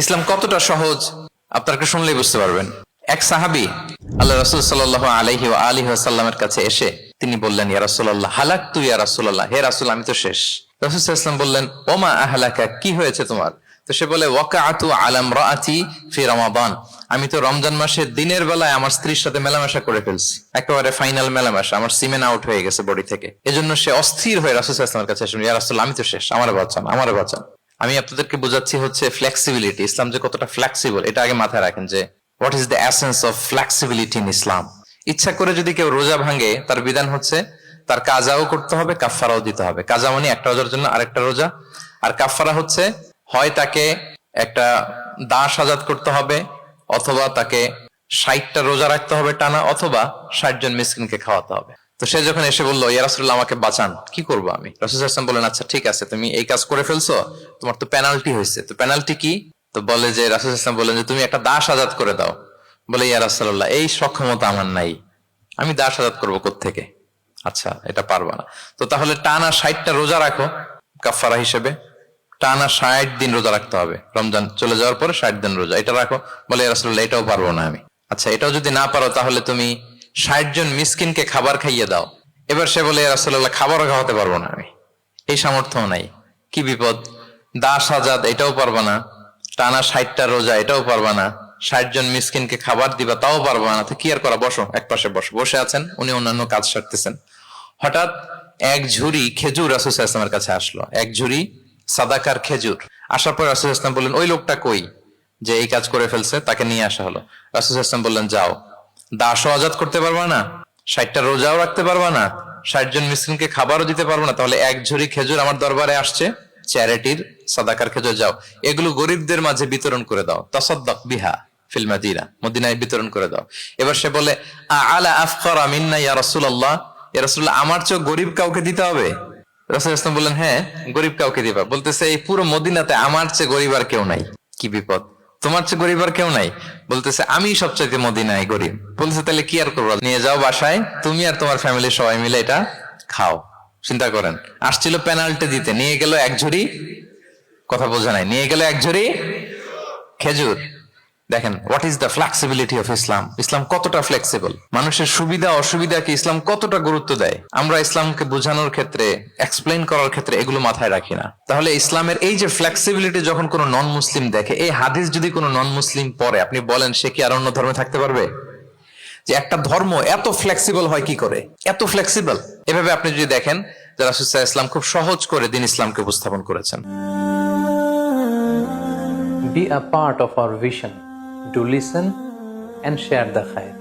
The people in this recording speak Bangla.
ইসলাম কতটা সহজ আপনাকে শুনলেই বুঝতে পারবেন। এক সাহাবী আল্লাহ রাসূল সাল্লাল্লাহু আলাইহি ওয়া আলিহি ওয়াসাল্লামের কাছে এসে তিনি বললেন, ইয়া রাসূলুল্লাহ হালাকতু ইয়া রাসূলুল্লাহ, হে রাসূল আমি তো শেষ। রাসূল সাল্লাল্লাহু আলাইহি ওয়াসাল্লাম বললেন, ওমা আহলাকা, কি হয়েছে তোমার? তো সে বলে, ওয়াকাআতু আলা ইমরাআতি ফি রমাদান, আমি তো রমজান মাসে দিনের বেলায় আমার স্ত্রীর সাথে মেলামেশা করে ফেলছি, একেবারে ফাইনাল মেলামেশা, আমার সিমেন আউট হয়ে গেছে বডি থেকে। এজন্য সে অস্থির হয়ে রাসূল সাল্লাল্লাহু আলাইহি ওয়াসাল্লামের কাছে এসে, ইয়া রাসূলুল্লাহ আমি তো শেষ, আমারে বাঁচান, আমারে বাঁচান। আমি আপনাদেরকে বোঝাচ্ছি হচ্ছে ফ্লেক্সিবিলিটি, ইসলাম যে কতটা ফ্লেক্সিবল এটা আগে মাথায় রাখেন, যে what is the essence of flexibility in Islam. ইচ্ছা করে যদি কেউ রোজা ভাঙে, তার বিধান হচ্ছে তার কাজাও করতে হবে, কাফফারাও দিতে হবে। কাজা মানে একটা রোজার জন্য আরেকটা রোজা, আর কাফফারা হচ্ছে হয় তাকে একটা দাস আজাদ করতে হবে, অথবা তাকে 60টা রোজা রাখতে হবে টানা, অথবা 60 জন মিসকিনকে খাওয়াতে হবে। তো সে যখন এসে বললো, ইয়া রাসূলুল্লাহ আমাকে বাঁচান, কি করবো আমি? রাসূল সাল্লাল্লাহু আলাইহি ওয়াসাল্লাম বললেন, আচ্ছা ঠিক আছে, তুমি এই কাজ করে ফেলছো, তোমার তো পেনাল্টি হয়েছে। তো পেনাল্টি কি? তো বলে যে, রাসূল সাল্লাল্লাহু আলাইহি ওয়াসাল্লাম বললেন যে তুমি একটা দাস আজাদ করে দাও। বলে, ইয়া রাসূলুল্লাহ এই সক্ষমতা আমার নাই, আমি দাস আজাদ করবো কোত্থেকে? আচ্ছা এটা পারবা না, তো তাহলে টানা 60টা রোজা রাখো কাফফারা হিসেবে, টানা 60 দিন রোজা রাখতে হবে, রমজান চলে যাওয়ার পরে 60 দিন রোজা, এটা রাখো। বলে, ইয়া রাসূলুল্লাহ এটাও পারবো না আমি। আচ্ছা এটাও যদি না পারো, তাহলে তুমি 60 জন মিসকিনকে খাবার খাইয়ে দাও। এবার সে বলে, ইয়া রাসূলুল্লাহ খাবারও খাওয়াতে পারবো না আমি, এই সামর্থ্য নাই। কি বিপদ! দাস আজাদ এটাও পারবা না, টানা 60টা রোজা এটাও পারবা না, 60 জন মিসকিনকে খাবার দিবা তাও পারবা না। তো কি আর করা, বসো, এক পাশে বসো। বসে আছেন, উনি অন্যান্য কাজ সারতেছেন। হঠাৎ এক ঝুড়ি খেজুর রাসূল সাল্লাল্লাহু আলাইহি ওয়াসাল্লামের কাছে আসলো, এক ঝুড়ি সাদাকার খেজুর। আসার পর রাসূল সাল্লাল্লাহু আলাইহি ওয়াসাল্লাম বললেন, ওই লোকটা কই যে এই কাজ করে ফেলছে? তাকে নিয়ে আসা হলো। রাসূল সাল্লাল্লাহু আলাইহি ওয়াসাল্লাম বললেন, যাও, দাসও আজাদ করতে পারবা না, 60টা রোজাও রাখতে পারবা না, 60 জন মিসকিনকে খাবারও দিতে পারবো না, তাহলে এক ঝুড়ি খেজুর আমার দরবারে আসছে, চ্যারিটির সাদাকার খেজুর, যাও এগুলো গরিবদের মাঝে বিতরণ করে দাও, তাসাদ্দাক বিহা ফিল মাদিনা, মদিনায় বিতরণ করে দাও। এবার সে বলে, আলা আফকারা মিন্না ইয়া রাসূলুল্লাহ, ইয়া রাসূলুল্লাহ আমার চেয়ে গরিব কাউকে দিতে হবে? রাসূল সাল্লাল্লাহু আলাইহি ওয়াসাল্লাম বললেন, হ্যাঁ গরিব কাউকে দিবা। বলতেছে, এই পুরো মদিনাতে আমার চেয়ে গরিব আর কেউ নাই। কি বিপদ! তোমার চেয়ে গরিব আর কেউ নাই? বলতেছে, আমি সবচাইতে মদিনায় গরিব। বলতেছে, তাহলে কি আর করবো, নিয়ে যাও বাসায়, তুমি আর তোমার ফ্যামিলির সবাই মিলে এটা খাও। চিন্তা করেন, আসছিল পেনাল্টি দিতে, নিয়ে গেল এক ঝুড়ি, কথা বোঝা নাই, নিয়ে গেল এক ঝুড়ি খেজুর। দেখেন what is the flexibility of Islam. ইসলাম কতটা ফ্লেক্সিবল, মানুষের সুবিধা অসুবিধাকে ইসলাম কতটা গুরুত্ব দেয়। আমরা ইসলামকে বোঝানোর ক্ষেত্রে, এক্সপ্লেইন করার ক্ষেত্রে এগুলো মাথায় রাখি না। তাহলে ইসলামের এই যে ফ্লেক্সিবিলিটি যখন কোনো নন মুসলিম দেখে, এই হাদিস যদি কোনো নন মুসলিম পড়ে, আপনি বলেন সে কি আর অন্য ধর্মে থাকতে পারবে? যে একটা ধর্ম এত ফ্লেক্সিবল হয় কি করে, এত ফ্লেক্সিবল। এভাবে আপনি যদি দেখেন যে রাসূল সাল্লাল্লাহু আলাইহি ওয়াসাল্লাম খুব সহজ করে দিন ইসলামকে উপস্থাপন করেছেন। Be a part of our vision. Do listen and share the khair.